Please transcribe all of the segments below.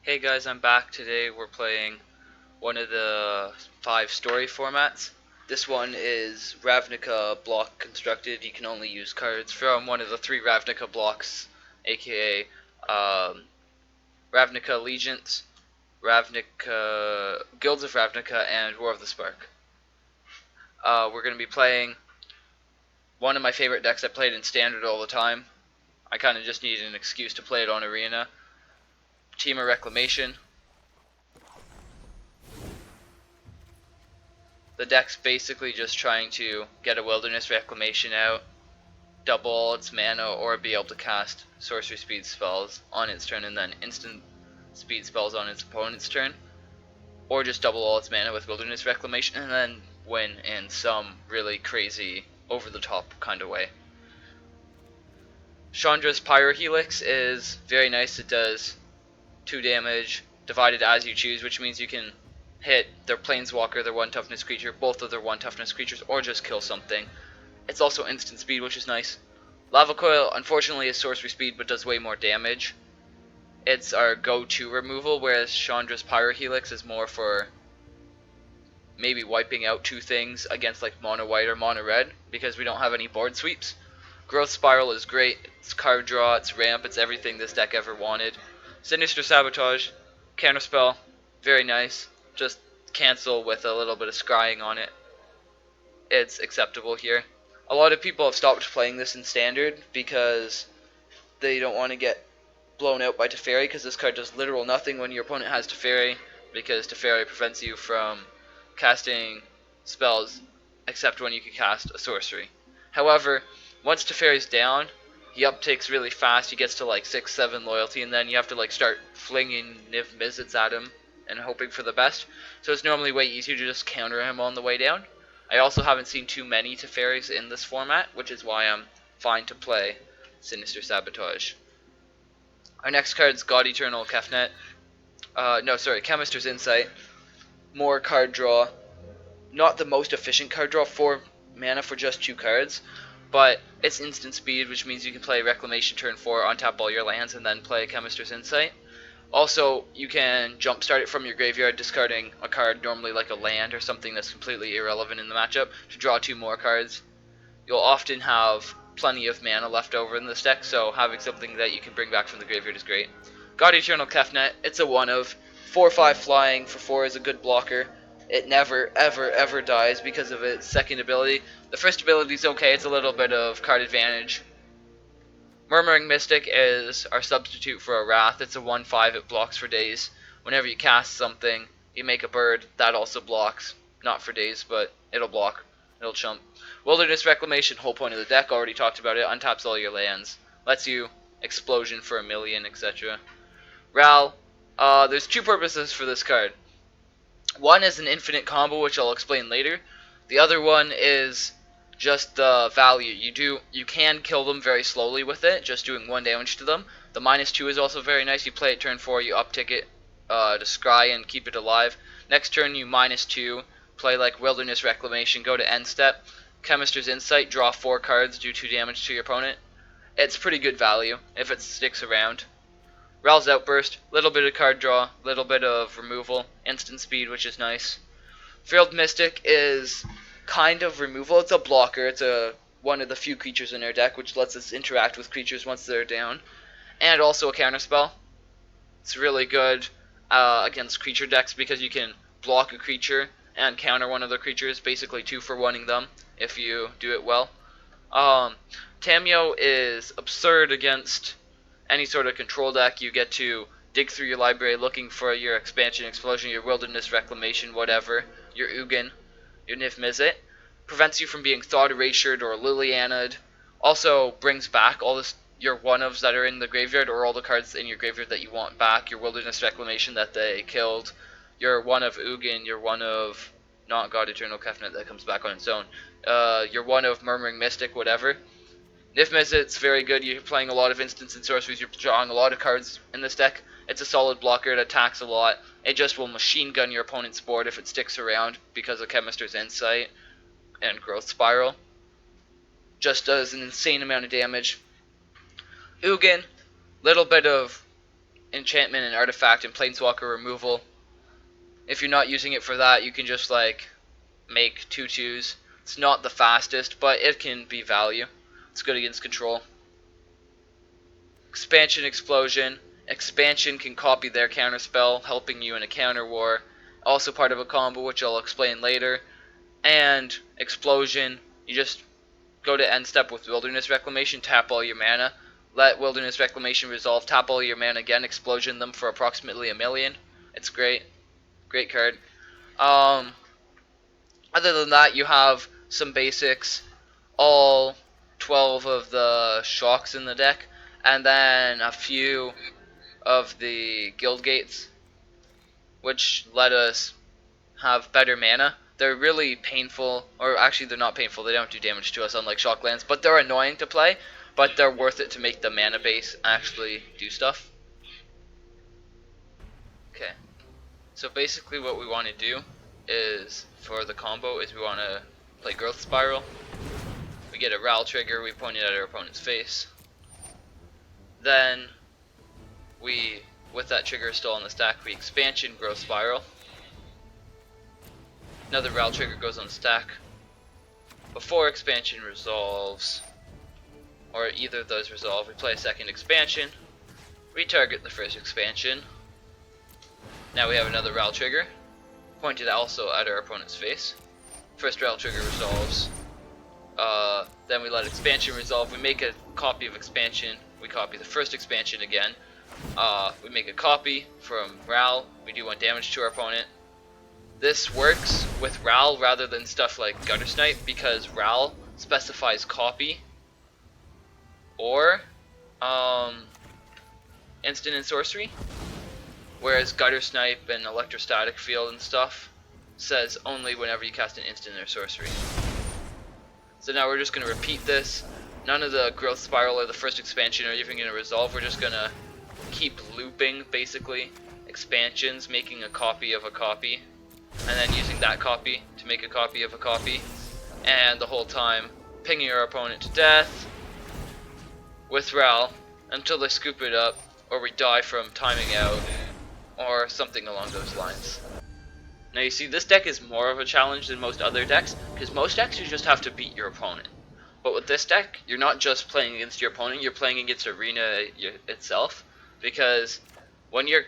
Hey guys, I'm back. Today we're playing one of the 5 story formats. This one is Ravnica block constructed. You can only use cards from one of the 3 Ravnica blocks, aka Ravnica Allegiance, Ravnica Guilds of Ravnica, and War of the Spark. We're going to be playing one of my favorite decks. I played in Standard all the time. I kind of just needed an excuse to play it on Arena. Temur Reclamation. The deck's basically just trying to get a Wilderness Reclamation out, double all its mana, or be able to cast sorcery speed spells on its turn and then instant speed spells on its opponent's turn, or just double all its mana with Wilderness Reclamation and then win in some really crazy, over-the-top kind of way. Chandra's Pyrohelix is very nice. It does 2 damage, divided as you choose, which means you can hit their Planeswalker, their 1 toughness creature, both of their 1 toughness creatures, or just kill something. It's also instant speed, which is nice. Lava Coil, unfortunately, is sorcery speed, but does way more damage. It's our go-to removal, whereas Chandra's Pyrohelix is more for maybe wiping out 2 things against like mono white or mono red, because we don't have any board sweeps. Growth Spiral is great. It's card draw, it's ramp, it's everything this deck ever wanted. Sinister Sabotage, Counterspell, very nice. Just cancel with a little bit of scrying on it. It's acceptable here. A lot of people have stopped playing this in Standard because they don't want to get blown out by Teferi, because this card does literal nothing when your opponent has Teferi, because Teferi prevents you from casting spells except when you can cast a sorcery. However, once Teferi's down, he uptakes really fast. He gets to like 6-7 loyalty, and then you have to like start flinging Niv Mizzets at him and hoping for the best. So it's normally way easier to just counter him on the way down. I also haven't seen too many Teferis in this format, which is why I'm fine to play Sinister Sabotage. Our next card is God Eternal Kefnet. Chemister's Insight. More card draw. Not the most efficient card draw, 4 mana for just 2 cards, but it's instant speed, which means you can play Reclamation turn 4, untap all your lands, and then play Chemister's Insight. Also, you can jumpstart it from your graveyard, discarding a card, normally like a land or something that's completely irrelevant in the matchup, to draw 2 more cards. You'll often have plenty of mana left over in this deck, so having something that you can bring back from the graveyard is great. God Eternal Kefnet, it's a 1-of. 4/5 flying for 4 is a good blocker. It never, ever, ever dies because of its second ability. The first ability is okay, it's a little bit of card advantage. Murmuring Mystic is our substitute for a Wrath. It's a 1/5, it blocks for days. Whenever you cast something, you make a bird, that also blocks. Not for days, but it'll block. It'll chump. Wilderness Reclamation, whole point of the deck, already talked about it. Untaps all your lands. Lets you Explosion for 1,000,000, etc. Ral, there's 2 purposes for this card. One is an infinite combo, which I'll explain later. The other one is just the value. You can kill them very slowly with it, just doing 1 damage to them. The -2 is also very nice. You play it turn 4, you uptick it to scry and keep it alive. Next turn you -2, play like Wilderness Reclamation, go to end step, Chemister's Insight, draw 4 cards, do 2 damage to your opponent. It's pretty good value if it sticks around. Ral's Outburst, little bit of card draw, little bit of removal, instant speed, which is nice. Failed Mystic is kind of removal. It's a blocker. It's one of the few creatures in our deck, which lets us interact with creatures once they're down. And also a counterspell. It's really good against creature decks because you can block a creature and counter one of the creatures, basically 2 for 1ing them if you do it well. Tamiyo is absurd against any sort of control deck. You get to dig through your library looking for your Expansion Explosion, your Wilderness Reclamation, whatever, your Ugin, your Niv Mizzet. Prevents you from being Thought Erasured or Liliana'd. Also brings back all your 1-ofs that are in the graveyard, or all the cards in your graveyard that you want back. Your Wilderness Reclamation that they killed, your 1-of Ugin, your 1-of not God Eternal Kefnet that comes back on its own, your 1-of Murmuring Mystic, whatever. Niv Mizzet's very good. You're playing a lot of instants and sorceries. You're drawing a lot of cards in this deck. It's a solid blocker. It attacks a lot. It just will machine gun your opponent's board if it sticks around because of Chemister's Insight and Growth Spiral. Just does an insane amount of damage. Ugin, little bit of enchantment and artifact and planeswalker removal. If you're not using it for that, you can just like make 2/2s. It's not the fastest, but it can be value. It's good against control. Expansion Explosion. Expansion can copy their counterspell, helping you in a counter war. Also part of a combo, which I'll explain later. And Explosion, you just go to end step with Wilderness Reclamation, tap all your mana, let Wilderness Reclamation resolve, tap all your mana again, explosion them for approximately 1,000,000. It's great. Great card. Other than that, you have some basics, all 12 of the shocks in the deck, and then a few of the guild gates, which let us have better mana. They're really painful, or actually they're not painful, they don't do damage to us unlike shocklands, but they're annoying to play, but they're worth it to make the mana base actually do stuff. Okay, so basically what we want to do is, for the combo, is we want to play Growth Spiral. We get a Ral trigger, we point it at our opponent's face. Then we, with that trigger still on the stack, we Expansion Growth Spiral. Another Ral trigger goes on the stack. Before Expansion resolves, or either of those resolve, we play a second Expansion, retarget the first Expansion. Now we have another Ral trigger, pointed also at our opponent's face. First Ral trigger resolves. Then we let Expansion resolve. We make a copy of Expansion. We copy the first Expansion again. We make a copy from Ral. We do 1 damage to our opponent. This works with Ral rather than stuff like Gutter Snipe because Ral specifies copy or instant and sorcery, whereas Gutter Snipe and Electrostatic Field and stuff says only whenever you cast an instant or sorcery. So now we're just going to repeat this. None of the Growth Spiral or the first Expansion are even going to resolve. We're just going to keep looping, basically, expansions, making a copy of a copy, and then using that copy to make a copy of a copy, and the whole time pinging your opponent to death with Ral until they scoop it up, or we die from timing out, or something along those lines. Now you see, this deck is more of a challenge than most other decks, because most decks you just have to beat your opponent. But with this deck, you're not just playing against your opponent, you're playing against Arena itself, because when you're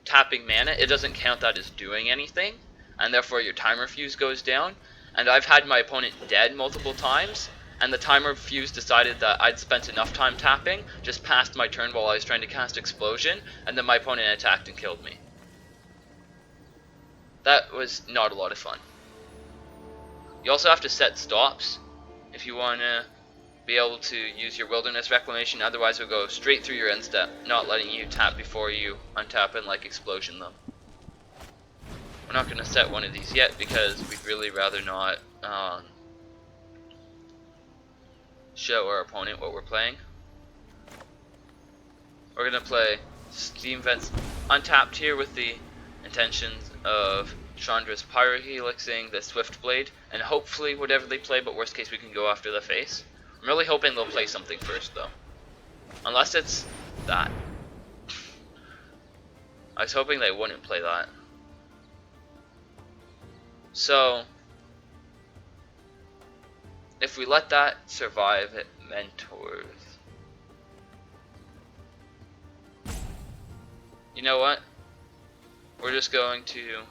tapping mana, it doesn't count that as doing anything, and therefore your timer fuse goes down. And I've had my opponent dead multiple times, and the timer fuse decided that I'd spent enough time tapping, just passed my turn while I was trying to cast Explosion, and then my opponent attacked and killed me. That was not a lot of fun. You also have to set stops if you want to be able to use your Wilderness Reclamation, otherwise it'll go straight through your end step, not letting you tap before you untap and like Explosion them. We're not going to set one of these yet because we'd really rather not show our opponent what we're playing. We're going to play Steam Vents untapped here with the intentions of Chandra's Pyrohelixing, the Swift Blade, and hopefully whatever they play, but worst case we can go after the face. I'm really hoping they'll play something first though. Unless it's that. I was hoping they wouldn't play that. So, if we let that survive, it mentors. You know what? We're just going to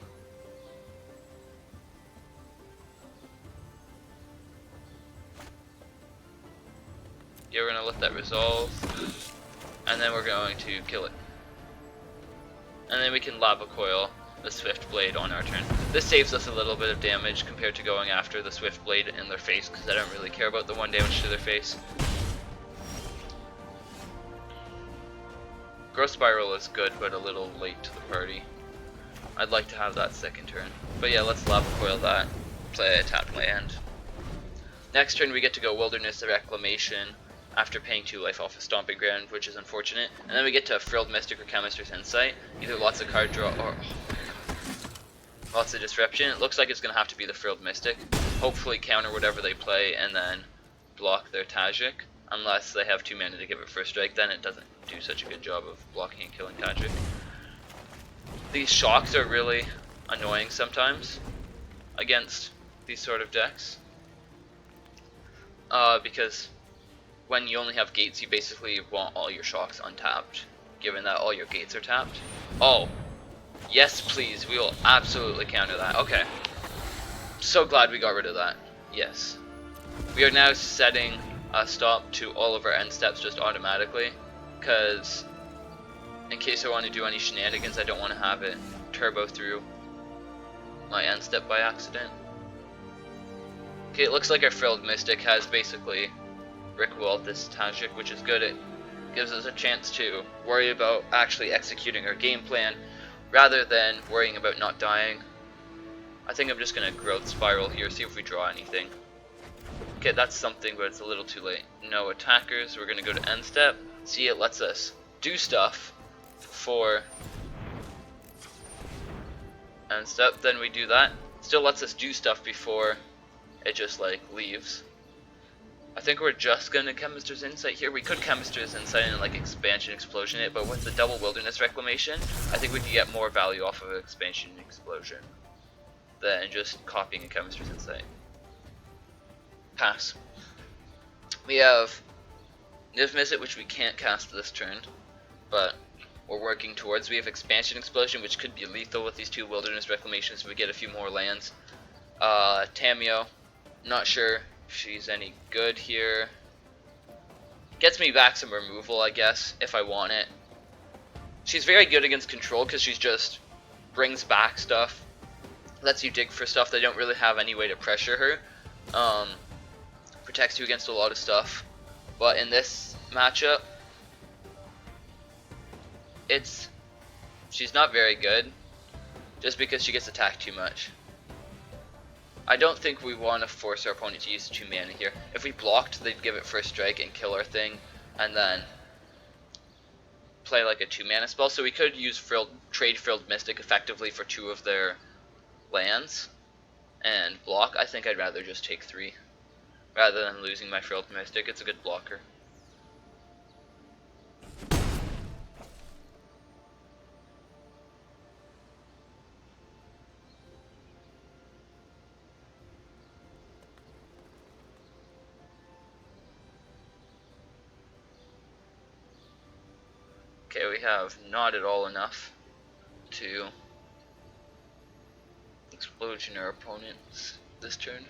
we're going to let that resolve, and then we're going to kill it. And then we can Lava Coil the Swift Blade on our turn. This saves us a little bit of damage compared to going after the Swift Blade in their face, because I don't really care about the 1 damage to their face. Growth Spiral is good, but a little late to the party. I'd like to have that second turn. But yeah, let's Lava Coil that, play a tapped land. Next turn we get to go Wilderness Reclamation after paying 2 life off a Stomping Ground, which is unfortunate. And then we get to Frilled Mystic or Chemist's Insight. Either lots of card draw or lots of disruption. It looks like it's going to have to be the Frilled Mystic. Hopefully counter whatever they play and then block their Tajik. unless they have 2 mana to give it first strike, then it doesn't do such a good job of blocking and killing Patrick. These shocks are really annoying sometimes against these sort of decks, because when you only have gates, you basically want all your shocks untapped, given that all your gates are tapped. Oh, yes please, we will absolutely counter that. Okay, so glad we got rid of that. Yes. We are now setting a stop to all of our end steps just automatically, because in case I want to do any shenanigans, I don't want to have it turbo through my end step by accident. Okay, it looks like our Frilled Mystic has basically Rickwalled this Tajik, which is good. It gives us a chance to worry about actually executing our game plan rather than worrying about not dying. I think I'm just going to Growth Spiral here, see if we draw anything. Okay, that's something, but it's a little too late. No attackers. We're going to go to end step. See, it lets us do stuff for end step. Then we do that. Still lets us do stuff before it just like leaves. I think we're just going to Chemister's Insight here. We could Chemister's Insight and like Expansion Explosion it, but with the double Wilderness Reclamation, I think we could get more value off of Expansion Explosion than just copying a Chemister's Insight. Pass. We have Niv Mizzet, which we can't cast this turn, but we're working towards. We have Expansion Explosion, which could be lethal with these 2 Wilderness Reclamations if we get a few more lands. Tamio, not sure if she's any good here. Gets me back some removal, I guess, if I want it. She's very good against control because she's just brings back stuff, lets you dig for stuff. They don't really have any way to pressure her. Protects you against a lot of stuff, but in this matchup, she's not very good, just because she gets attacked too much. I don't think we want to force our opponent to use 2 mana here. If we blocked, they'd give it first strike and kill our thing, and then play like a 2 mana spell. So we could use trade Frilled Mystic effectively for 2 of their lands and block. I think I'd rather just take 3. Rather than losing my Frilled Mystic. It's a good blocker. Okay, we have not at all enough to Explosion our opponents this turn.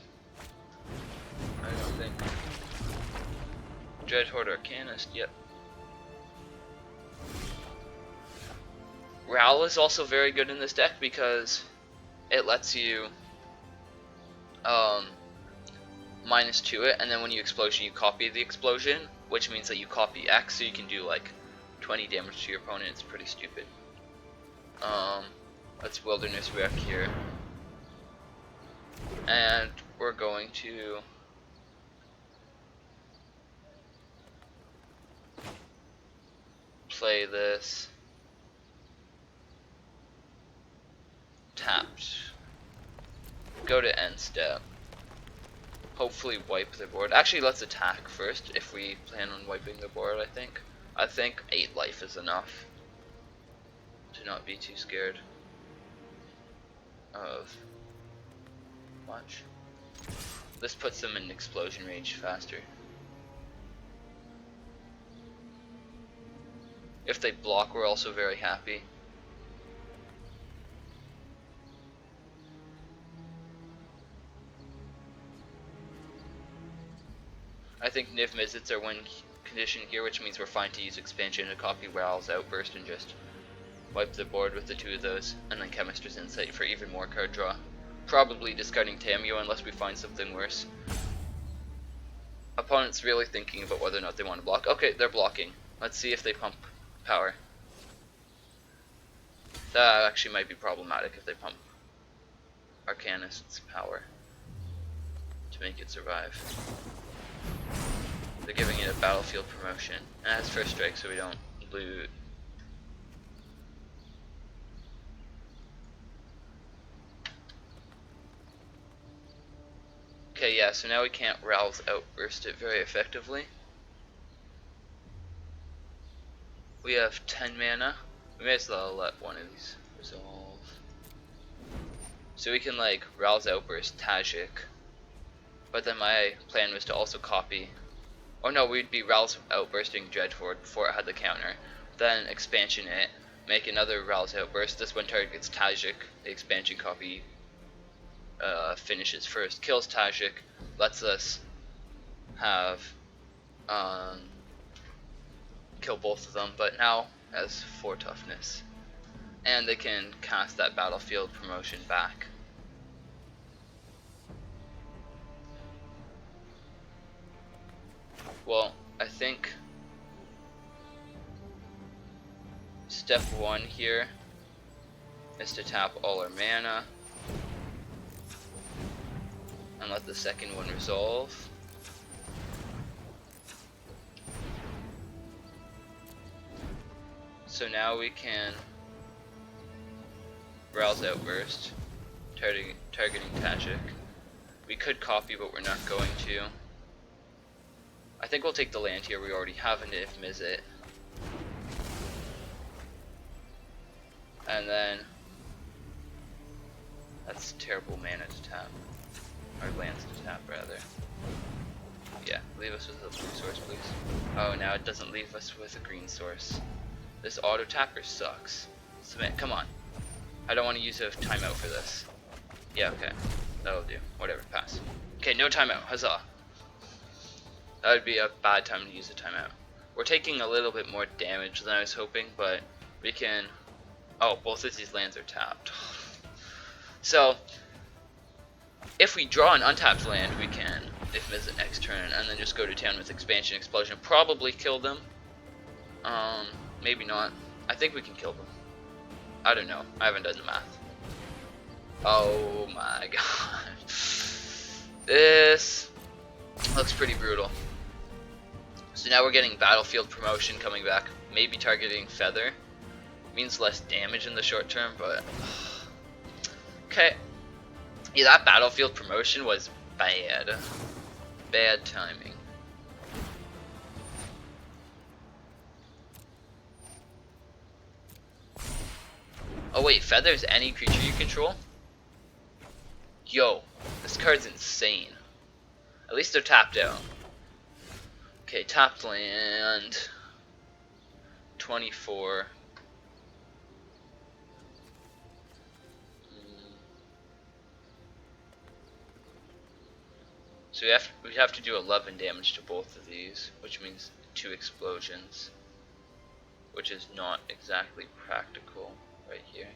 I don't think. Dreadhorde Arcanist, yep. Ral is also very good in this deck because it lets you -2 it, and then when you explosion, you copy the explosion, which means that you copy X, so you can do like 20 damage to your opponent. It's pretty stupid. Let's Wilderness Wreck here. And we're going to play this tapped. Go to end step. Hopefully wipe the board. Actually, let's attack first if we plan on wiping the board, I think. I think 8 life is enough to not be too scared of much. This puts them in explosion range faster. If they block, we're also very happy. I think Niv Mizzets are win condition here, which means we're fine to use expansion to copy Ral's Outburst and just wipe the board with the 2 of those, and then Chemister's Insight for even more card draw. Probably discarding Tamio unless we find something worse. Opponent's really thinking about whether or not they want to block. Okay, they're blocking. Let's see if they pump power. That actually might be problematic if they pump Arcanist's power to make it survive. They're giving it a battlefield promotion. And it has first strike, so we don't loot. Okay, yeah, so now we can't Ral's Outburst it very effectively. We have 10 mana. We may as well let one of these resolve. So we can like Rouse Outburst Tajik. But then my plan was to also copy. Oh no, we'd be Rouse Outbursting Dreadfort before it had the counter. Then expansion it, make another Rouse Outburst. This one targets Tajik. The expansion copy finishes first, kills Tajik, lets us have kill both of them, but now has 4 toughness. And they can cast that battlefield promotion back. Well, I think step 1 here is to tap all our mana and let the second one resolve. So now we can Rouse Outburst, targeting Tajik. We could copy, but we're not going to. I think we'll take the land here. We already have an if Mizzet. And then that's terrible mana to tap. Or lands to tap, rather. Yeah, leave us with a blue source, please. Oh, now it doesn't leave us with a green source. This auto tapper sucks. Submit, come on. I don't want to use a timeout for this. Yeah, okay. That'll do. Whatever, pass. Okay, no timeout. Huzzah. That would be a bad time to use a timeout. We're taking a little bit more damage than I was hoping, but we can... Oh, both of these lands are tapped. So, if we draw an untapped land, we can, if Mizzet next turn, and then just go to town with Expansion Explosion. Probably kill them. Maybe not. I think we can kill them. I don't know. I haven't done the math. Oh my god. This looks pretty brutal. So now we're getting battlefield promotion coming back. Maybe targeting Feather. Means less damage in the short term, but... Okay. Yeah, that battlefield promotion was bad. Bad timing. Oh wait, Feather's any creature you control? Yo, this card's insane. At least they're tapped out. Okay, tapped land. 24. So we have to do 11 damage to both of these, which means 2 explosions, which is not exactly practical right here.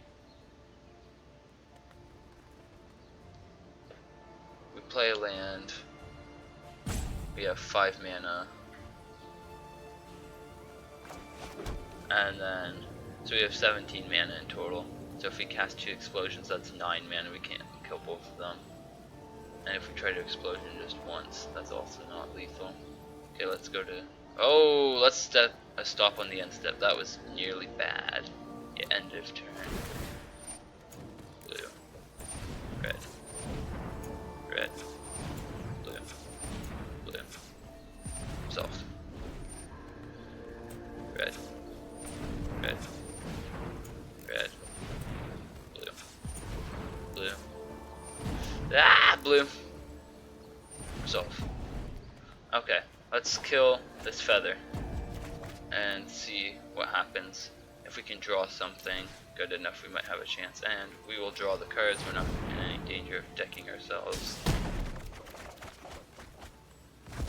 We play a land. We have 5 mana. And then, so we have 17 mana in total. So if we cast 2 explosions, that's 9 mana. We can't kill both of them. And if we try to explosion just once, that's also not lethal. Okay, let's go to... Oh, let's stop on the end step. That was nearly bad. Yeah, end of turn. Blue. Red. Red. Blue. Blue. Soft. Red. Red. Red. Blue. Blue. Ah, blue. Resolve. Okay, let's kill this Feather and see what happens. If we can draw something good enough, we might have a chance. And we will draw the cards. We're not in any danger of decking ourselves.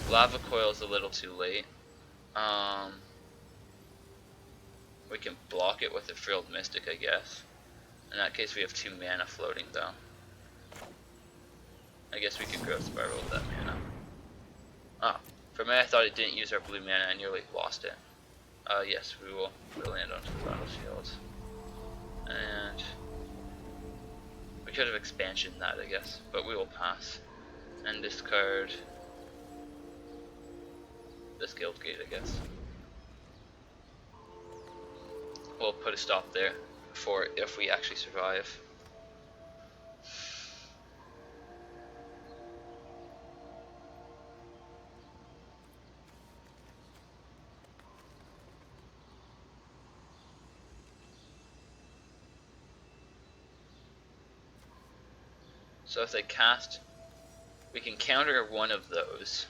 Lava Coil is a little too late. We can block it with a Frilled Mystic, I guess. In that case, we have 2 mana floating, though. I guess we could Growth Spiral with that mana. Ah, for a minute I thought it didn't use our blue mana. I nearly lost it. Yes, we will land onto the battlefield. And we could have expansioned that, I guess, but we will pass. And discard this Guild Gate, I guess. We'll put a stop there for if we actually survive. So if they cast, we can counter one of those,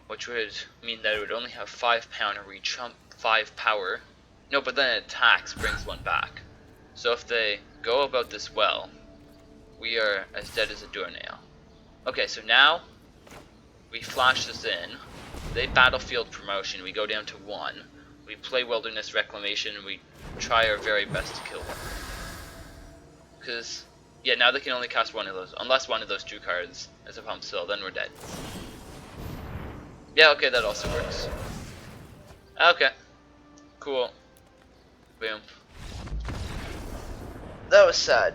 which would mean that it would only have 5 power reach, 5 power. No, but then it attacks, brings one back. So if they go about this well, we are as dead as a doornail. Okay, so now we flash this in. They battlefield promotion, we go down to 1. We play Wilderness Reclamation, and we try our very best to kill them. Because, yeah, now they can only cast one of those, unless one of those 2 cards is a pump still, then we're dead. Yeah, okay, that also works. Okay, cool. Boom. That was sad.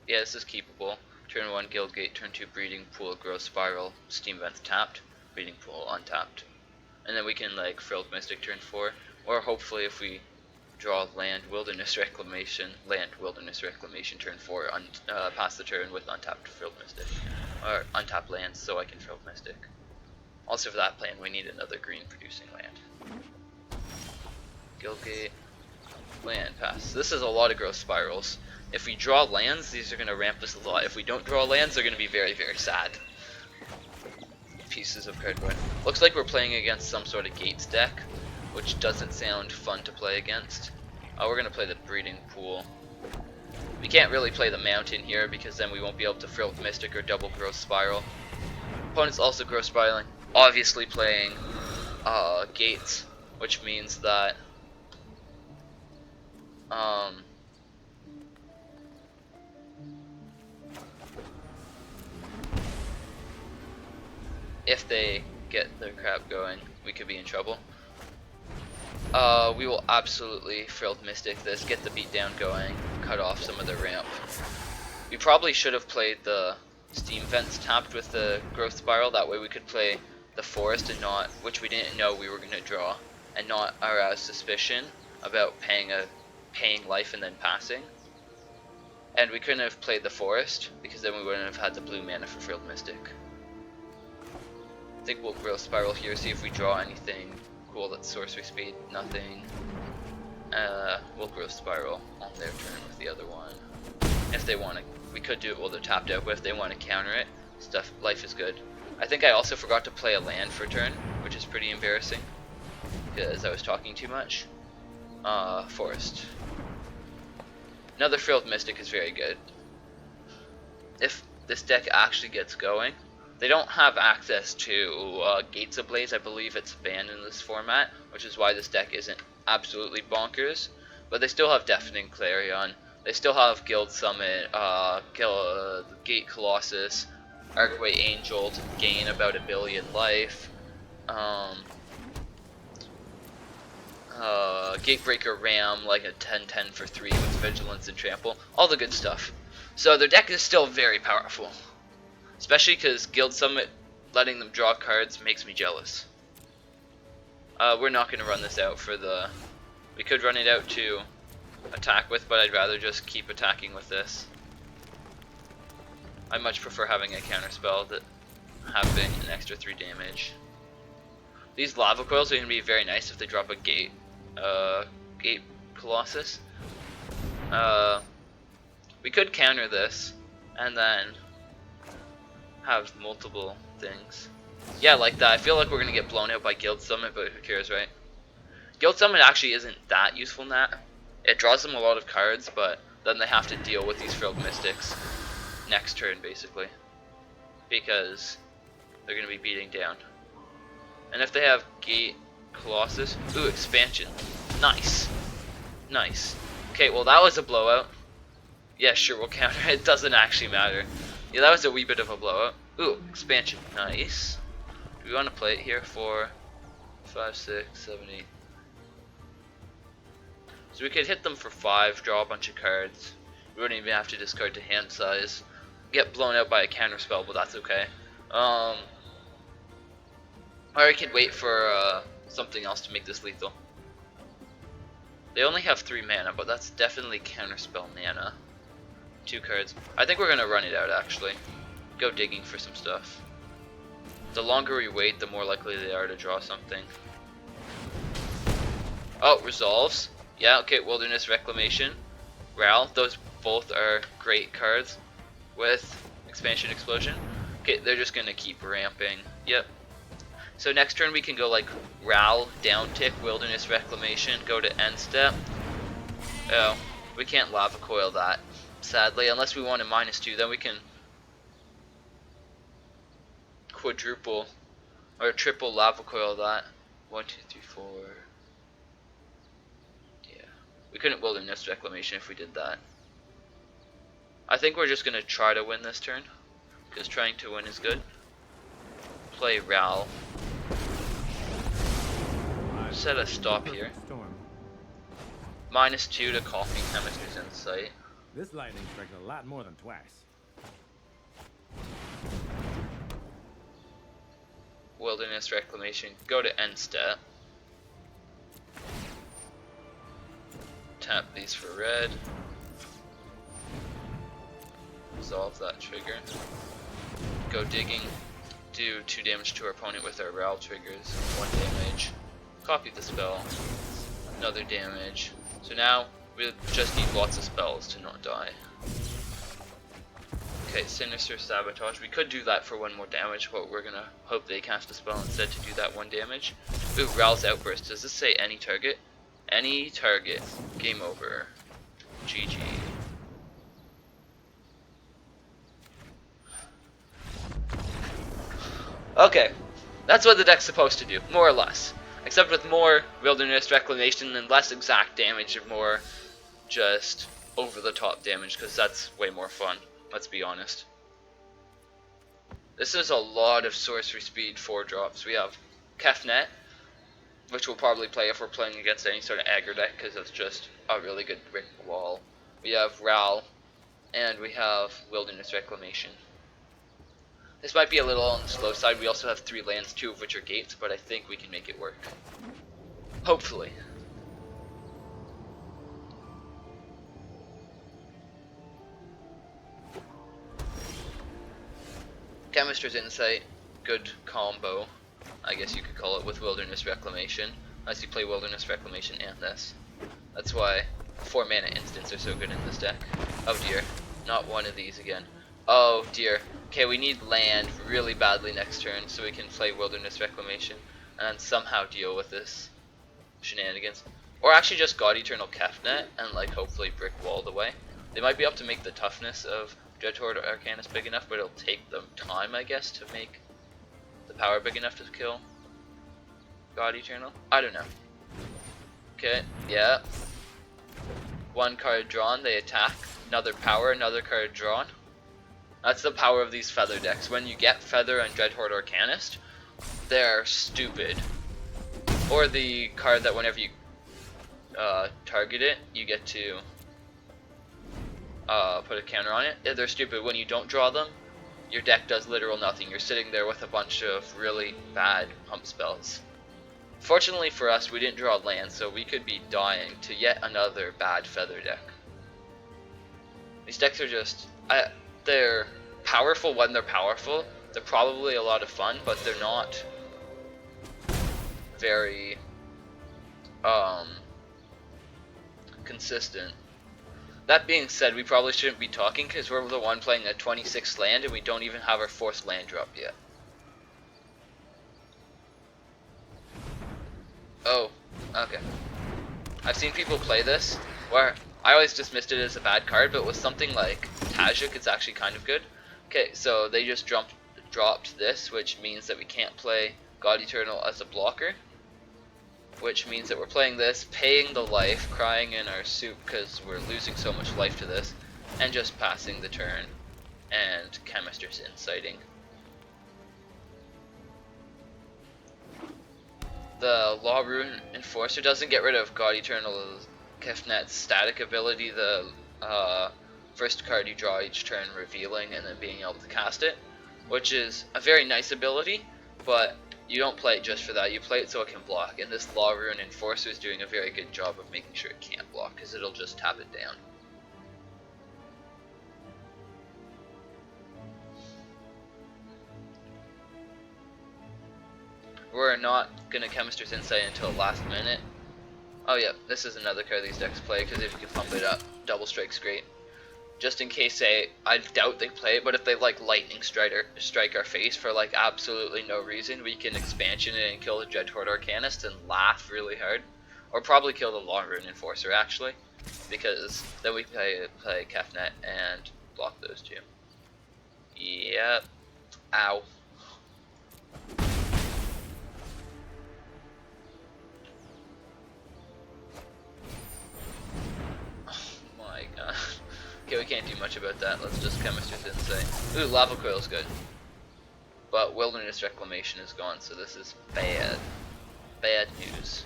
Yeah, this is keepable. Turn 1 Guild Gate, turn 2 Breeding Pool, Growth Spiral, Steam Vents tapped, Breeding Pool untapped. And then we can like Frilled Mystic turn 4, or hopefully if we draw land, Wilderness Reclamation turn 4, pass the turn with untapped Frilled Mystic. Or untapped lands so I can Frilled Mystic. Also for that plan we need another green producing land. Guild Gate, land pass. This is a lot of Growth Spirals. If we draw lands, these are going to ramp us a lot. If we don't draw lands, they're going to be very, very sad. Pieces of cardboard. Looks like we're playing against some sort of Gates deck, which doesn't sound fun to play against. We're going to play the Breeding Pool. We can't really play the Mountain here, because then we won't be able to Frilled Mystic or double Growth Spiral. Opponent's also Growth Spiraling. Obviously playing Gates, which means that if they get their crap going, we could be in trouble. We will absolutely Frilled Mystic this, get the beatdown going, cut off some of the ramp. We probably should have played the Steam Vents tapped with the Growth Spiral, that way we could play the Forest and not, which we didn't know we were going to draw, and not arouse suspicion about paying life and then passing. And we couldn't have played the Forest, because then we wouldn't have had the blue mana for Frilled Mystic. I think we'll Growth Spiral here, see if we draw anything cool that's sorcery speed. Nothing. We'll Growth Spiral on their turn with the other one. If they want to, we could do it while they're tapped out, but if they want to counter it, life is good. I think I also forgot to play a land for turn, which is pretty embarrassing, because I was talking too much. Forest. Another Frilled Mystic is very good. If this deck actually gets going, they don't have access to Gates of Blaze. I believe it's banned in this format, which is why this deck isn't absolutely bonkers. But they still have Deafening Clarion. They still have Guild Summit, Gate Colossus, Archway Angel to gain about 1 billion life. Gatebreaker Ram, like a 10/10 for 3 with Vigilance and Trample. All the good stuff. So their deck is still very powerful. Especially because Guild Summit letting them draw cards makes me jealous. We're not going to run this out for the... We could run it out to attack with, but I'd rather just keep attacking with this. I much prefer having a counter spell that having an extra 3 damage. These Lava Coils are going to be very nice if they drop a Gate Colossus. We could counter this, and then have multiple things. Yeah, like that. I feel like we're gonna get blown out by Guild Summit, but who cares, right? Guild Summit actually isn't that useful in that. It draws them a lot of cards, but then they have to deal with these Frilled Mystics next turn, basically. Because they're gonna be beating down. And if they have Gate Colossus, ooh, expansion. Nice. Nice. Okay, well that was a blowout. Yeah, sure, we'll counter it. It doesn't actually matter. Yeah, that was a wee bit of a blowout. Ooh, expansion. Nice. Do we want to play it here? 4, 5, 6, 7, 8. So we could hit them for 5, draw a bunch of cards. We wouldn't even have to discard to hand size. Get blown out by a counter spell, but that's okay. Or I could wait for something else to make this lethal. They only have 3 mana, but that's definitely counter spell mana. 2 cards. I think we're gonna run it out actually. Go digging for some stuff. The longer we wait, the more likely they are to draw something. Oh, Resolves. Yeah, okay, Wilderness Reclamation. Ral, those both are great cards with Expansion Explosion. Okay, they're just gonna keep ramping. Yep. So next turn we can go like Ral, down tick, Wilderness Reclamation, go to end step. Oh, we can't Lava Coil that, sadly, unless we want a -2, then we can quadruple or triple Lava Coil that. 1, 2, 3, 4. Yeah. We couldn't Wilderness Reclamation if we did that. I think we're just gonna try to win this turn, because trying to win is good. Play Ral. Set a stop here. -2 to Coughing Chemistry's Insight. This lightning strikes a lot more than twice. Wilderness Reclamation. Go to end step. Tap these for red. Resolve that trigger. Go digging. Do 2 damage to our opponent with our Ral triggers. 1 damage. Copy the spell. Another damage. So now we just need lots of spells to not die. Okay, Sinister Sabotage. We could do that for 1 more damage, but we're gonna hope they cast a spell instead to do that 1 damage. Ooh, Ral's Outburst. Does this say any target? Any target. Game over. GG. Okay, that's what the deck's supposed to do, more or less. Except with more Wilderness Reclamation and less exact damage and more just over-the-top damage, because that's way more fun, let's be honest. This is a lot of sorcery speed 4-drops. We have Kefnet, which we'll probably play if we're playing against any sort of aggro deck, because it's just a really good brick wall. We have Ral, and we have Wilderness Reclamation. This might be a little on the slow side. We also have 3 lands, 2 of which are gates, but I think we can make it work. Hopefully. Chemistry's Insight, good combo, I guess you could call it, with Wilderness Reclamation. Unless you play Wilderness Reclamation and this. That's why 4 mana instants are so good in this deck. Oh dear, not one of these again. Oh dear. Okay, we need land really badly next turn so we can play Wilderness Reclamation and somehow deal with this shenanigans. Or actually just God Eternal Kefnet and like hopefully brick wall the way. They might be able to make the toughness of Dreadhorde Arcanus big enough, but it'll take them time, I guess, to make the power big enough to kill God Eternal. I don't know. Okay, yeah. 1 card drawn, they attack. Another power, another card drawn. That's the power of these feather decks. When you get Feather and Dreadhorde Arcanist, they're stupid. Or the card that whenever you target it, you get to put a counter on it. They're stupid. When you don't draw them, your deck does literal nothing. You're sitting there with a bunch of really bad pump spells. Fortunately for us, we didn't draw land, so we could be dying to yet another bad feather deck. These decks are just... they're powerful when they're powerful. They're probably a lot of fun, but they're not very consistent. That being said, we probably shouldn't be talking because we're the one playing a 26th land and we don't even have our 4th land drop yet. Oh, okay. I've seen people play this where I always dismissed it as a bad card, but with something like Tajik, it's actually kind of good. Okay, so they just dropped this, which means that we can't play God Eternal as a blocker. Which means that we're playing this, paying the life, crying in our soup because we're losing so much life to this, and just passing the turn, and Chemistry's Inciting. The Law Rune Enforcer doesn't get rid of God Eternal Kefnet's static ability, the first card you draw each turn revealing and then being able to cast it, which is a very nice ability, but you don't play it just for that, you play it so it can block, and this Law Rune Enforcer is doing a very good job of making sure it can't block, because it'll just tap it down. We're not going to Chemistry's Insight until last minute. Oh yeah, this is another card these decks play, because if you can pump it up, double strike's great. Just in case I doubt they play it, but if they like lightning strike our face for like absolutely no reason, we can expansion it and kill the Dreadhorde Arcanist and laugh really hard. Or probably kill the Long Rune Enforcer actually, because then we play Kefnet and block those two. Yep. Ow. Okay, we can't do much about that. Let's just Chemistry Insight. Ooh, Lava Coil's good. But Wilderness Reclamation is gone, so this is bad. Bad news.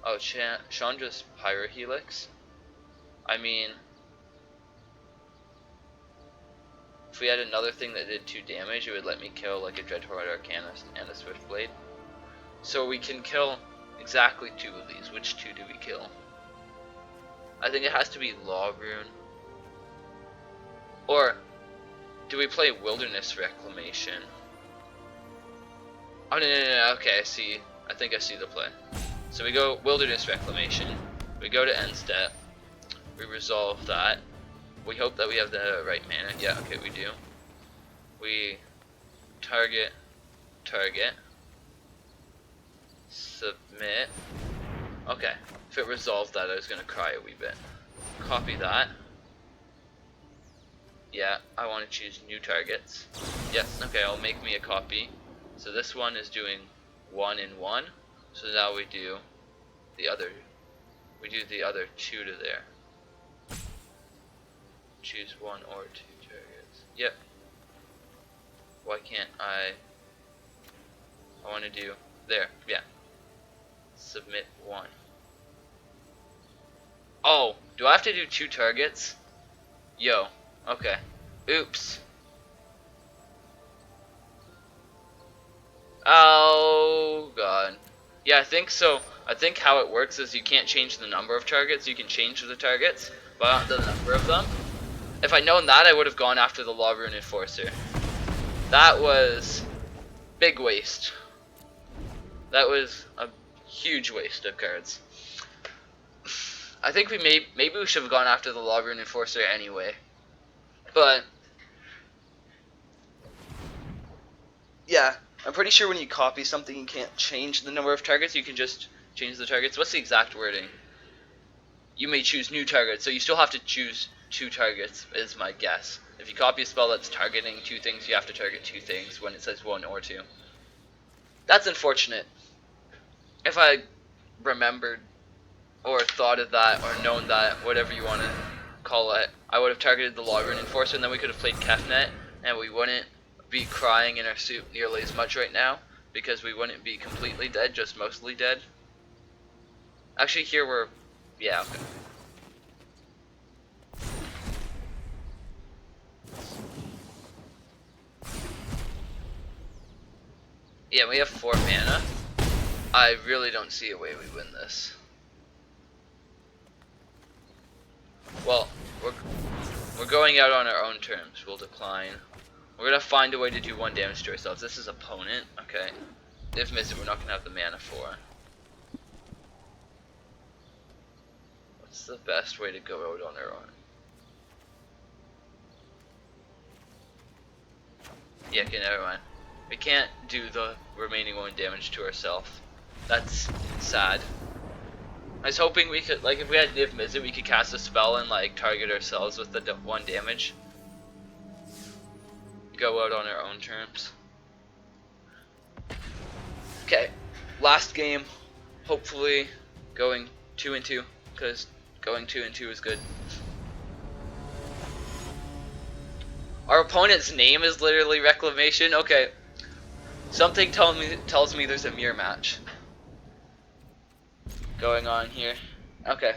Oh, Chandra's Pyrohelix? I mean, if we had another thing that did 2 damage, it would let me kill like a Dreadhorde Arcanist and a Swiftblade. So we can kill exactly 2 of these. Which 2 do we kill? I think it has to be Law Rune. Or, do we play Wilderness Reclamation? Oh, no, okay, I see. I think I see the play. So we go Wilderness Reclamation. We go to end step. We resolve that. We hope that we have the right mana. Yeah, okay, we do. We target, submit. Okay, if it resolved that, I was going to cry a wee bit. Copy that. Yeah, I want to choose new targets. Yes, okay, I'll make me a copy. So this one is doing 1 and 1. So now we do the other 2 to there. Choose 1 or 2 targets. Yep. Why can't I want to do there, yeah. Submit 1. Oh, do I have to do 2 targets? Yo. Okay. Oops. Oh god. Yeah, I think so. I think how it works is you can't change the number of targets. You can change the targets, but not the number of them. If I'd known that, I would have gone after the Law Rune Enforcer. That was big waste. That was a huge waste of cards. I think maybe we should have gone after the Law Rune Enforcer anyway. But yeah, I'm pretty sure when you copy something you can't change the number of targets, you can just change the targets. What's the exact wording? You may choose new targets, so you still have to choose 2 targets is my guess. If you copy a spell that's targeting 2 things, you have to target 2 things when it says 1 or 2. That's unfortunate. If I remembered or thought of that or known that, whatever you want to call it, I would have targeted the Law Rune Enforcer, and then we could have played Kefnet, and we wouldn't be crying in our soup nearly as much right now, because we wouldn't be completely dead, just mostly dead. Actually, here we're... yeah, okay. Yeah, we have 4 mana. I really don't see a way we win this. Well, we're going out on our own terms. We'll decline. We're gonna find a way to do 1 damage to ourselves. This is opponent, okay. If miss it, we're not gonna have the mana for. What's the best way to go out on our own? Yeah, okay, never mind. We can't do the remaining 1 damage to ourselves. That's sad. I was hoping we could, like, if we had Niv Mizzet, we could cast a spell and, like, target ourselves with the 1 damage. Go out on our own terms. Okay, last game. Hopefully going 2 and 2, because going 2 and 2 is good. Our opponent's name is literally Reclamation. Okay, something tells me there's a mirror match going on here. Okay,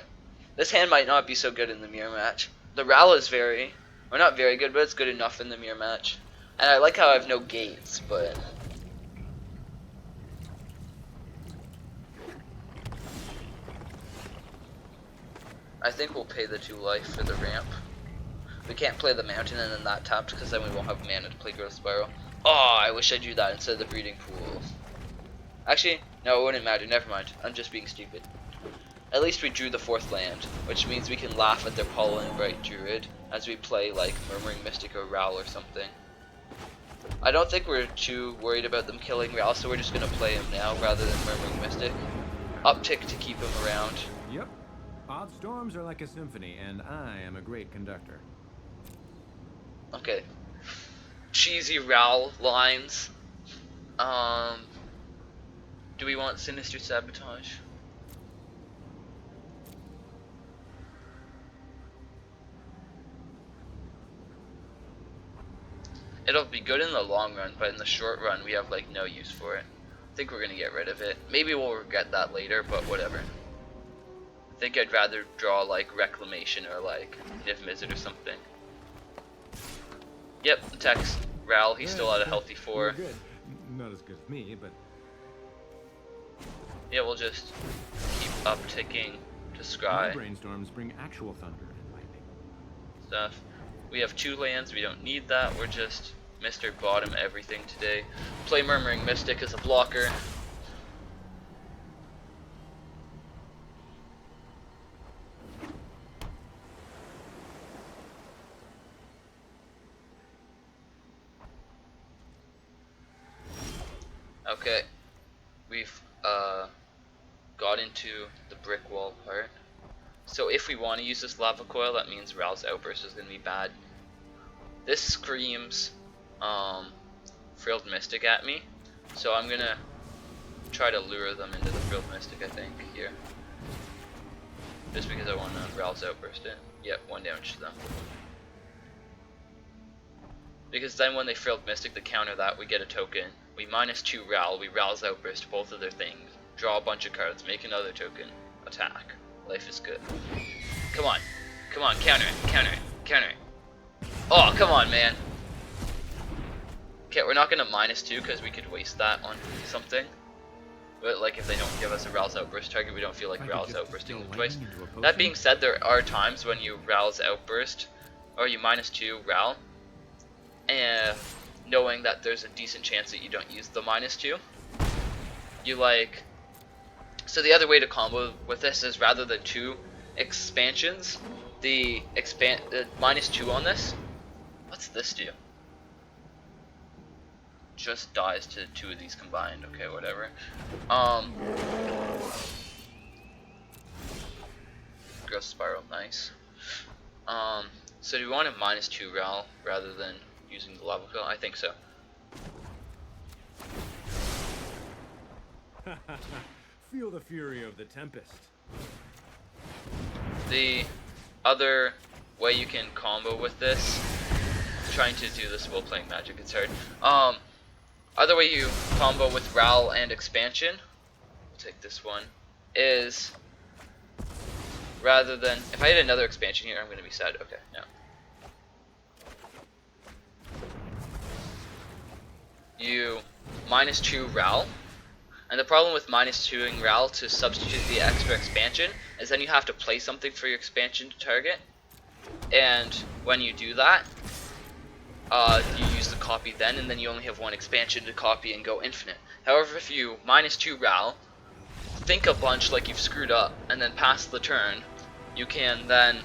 this hand might not be so good in the mirror match. The Ral is not very good, but it's good enough in the mirror match. And I like how I have no gates, but I think we'll pay the 2 life for the ramp. We can't play the mountain and then that tapped, because then we won't have mana to play Growth Spiral. Oh, I wish I drew that instead of the Breeding Pool. Actually, no, it wouldn't matter. Never mind. I'm just being stupid. at least we drew the 4th land, which means we can laugh at their Pollen Bright Druid as we play like Murmuring Mystic or Ral or something. I don't think we're too worried about them killing Ral, so we're just going to play him now rather than Murmuring Mystic. Uptick to keep him around. Yep. Odd storms are like a symphony, and I am a great conductor. Okay. Cheesy Ral lines. Do we want Sinister Sabotage? It'll be good in the long run, but in the short run we have like no use for it. I think we're gonna get rid of it. Maybe we'll regret that later, but whatever. I think I'd rather draw like Reclamation or like Niv Mizzet or something. Yep, attacks Ral, he's still at a healthy 4. Good. Not as good as me, but yeah, we'll just keep upticking to my scry brainstorms bring actual thunder and lightning. stuff. We have 2 lands, we don't need that, we're just Mr. Bottom everything today. Play Murmuring Mystic as a blocker. Okay, we've got into the brick wall part. So if we want to use this lava coil, that means Ral's Outburst is going to be bad. This screams Frilled Mystic at me, so I'm going to try to lure them into the Frilled Mystic, I think, here. Just because I want to Ral's Outburst it. Yep, 1 damage to them. Because then when they Frilled Mystic, to counter that, we get a token. We -2 Ral, we Ral's Outburst both of their things. Draw a bunch of cards, make another token, attack. Life is good. Come on. Come on, counter it, counter it, counter it. Oh, come on, man. Okay, we're not going to -2 because we could waste that on something. But like if they don't give us a Ral's Outburst target, we don't feel like Ral's Outbursting them twice. That being said, there are times when you Ral's Outburst, or you -2 Ral, and knowing that there's a decent chance that you don't use the -2, you like... So the other way to combo with this is rather than 2 expansions, the -2 on this, what's this do? Just dies to 2 of these combined. Okay, whatever. Growth Spiral, nice. So do we want a -2 Ral rather than using the lava coil? I think so. Feel the fury of the tempest. The other way you can combo with this, trying to do this while playing Magic, it's hard. Other way you combo with Ral and expansion, we'll take this one, is rather than, if I had another expansion here, I'm going to be sad. Okay, no. You -2 Ral. And the problem with -2ing Ral to substitute the extra expansion is then you have to play something for your expansion to target. And when you do that, you use the copy then, and then you only have 1 expansion to copy and go infinite. However, if you -2 Ral, think a bunch like you've screwed up, and then pass the turn, you can then,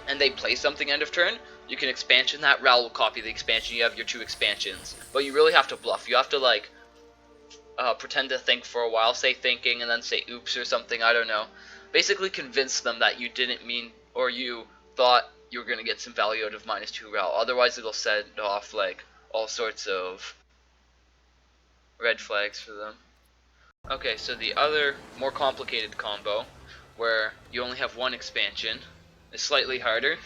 and they play something end of turn, you can expansion that, Ral will copy the expansion, you have your 2 expansions. But you really have to bluff, you have to like, pretend to think for a while, say thinking, and then say oops or something, I don't know. Basically convince them that you didn't mean, or you thought you were going to get some value out of -2 Ral. Otherwise it'll set off like all sorts of red flags for them. Okay, so the other more complicated combo, where you only have 1 expansion, is slightly harder.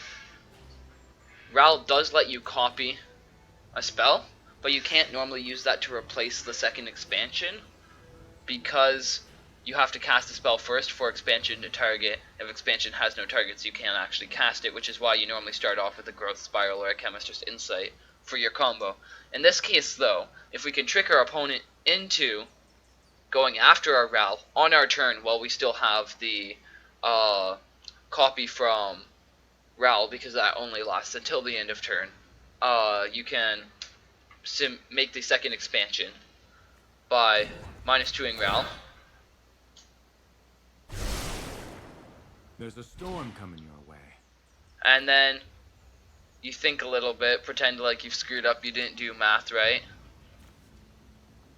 Ral does let you copy a spell, but you can't normally use that to replace the 2nd expansion, because you have to cast a spell first for expansion to target. If expansion has no targets, you can't actually cast it, which is why you normally start off with a Growth Spiral or a Chemist's Insight for your combo. In this case though, if we can trick our opponent into going after our Ral on our turn while we still have the copy from Ral, because that only lasts until the end of turn, you can make the 2nd expansion by -2ing Ral, There's a storm coming your way. And then you think a little bit, pretend like you've screwed up, you didn't do math right.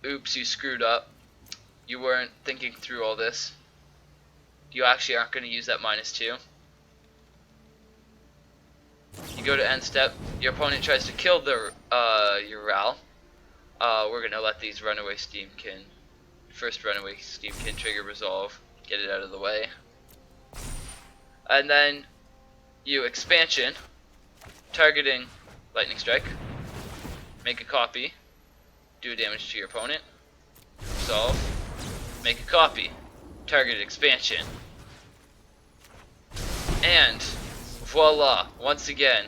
Oops, you screwed up. You weren't thinking through all this. You actually aren't going to use that -2. You go to end step, your opponent tries to kill the your Ral. We're going to let these runaway steamkin, first runaway steamkin trigger resolve, get it out of the way. And then you expansion, targeting lightning strike, make a copy, do damage to your opponent, resolve, make a copy, target expansion, and voila, once again,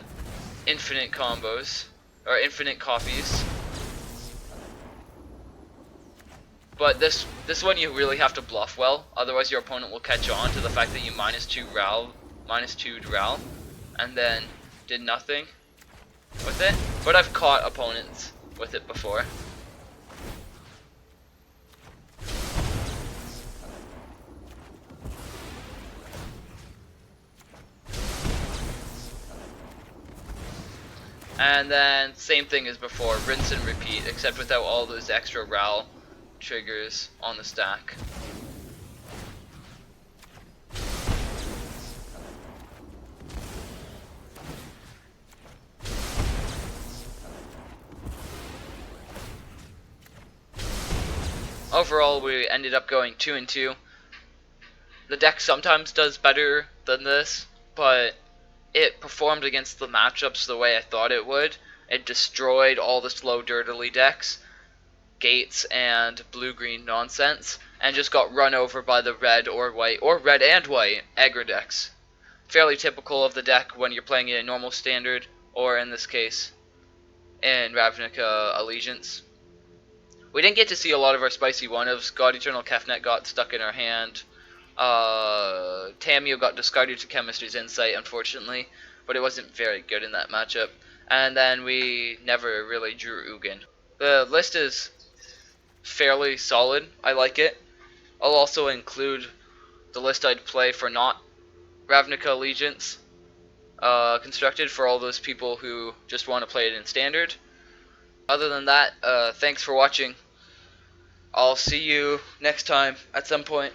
infinite combos, or infinite copies. But this one you really have to bluff well, otherwise your opponent will catch on to the fact that you -2'd Ral, and then did nothing with it. But I've caught opponents with it before. And then same thing as before, rinse and repeat, except without all those extra Ral triggers on the stack. Overall, we ended up going 2-2. The deck sometimes does better than this, but it performed against the matchups the way I thought it would. It destroyed all the slow dirtily decks, gates and blue-green nonsense, and just got run over by the red or white, or red and white, aggro decks. Fairly typical of the deck when you're playing it in normal standard, or in this case, in Ravnica Allegiance. We didn't get to see a lot of our spicy one-ofs. God Eternal Kefnet got stuck in our hand. Temur got discarded to Chemistry's Insight, unfortunately, but it wasn't very good in that matchup. And then we never really drew Ugin. The list is fairly solid. I like it. I'll also include the list I'd play for not Ravnica Allegiance constructed for all those people who just want to play it in standard. Other than that, thanks for watching. I'll see you next time at some point.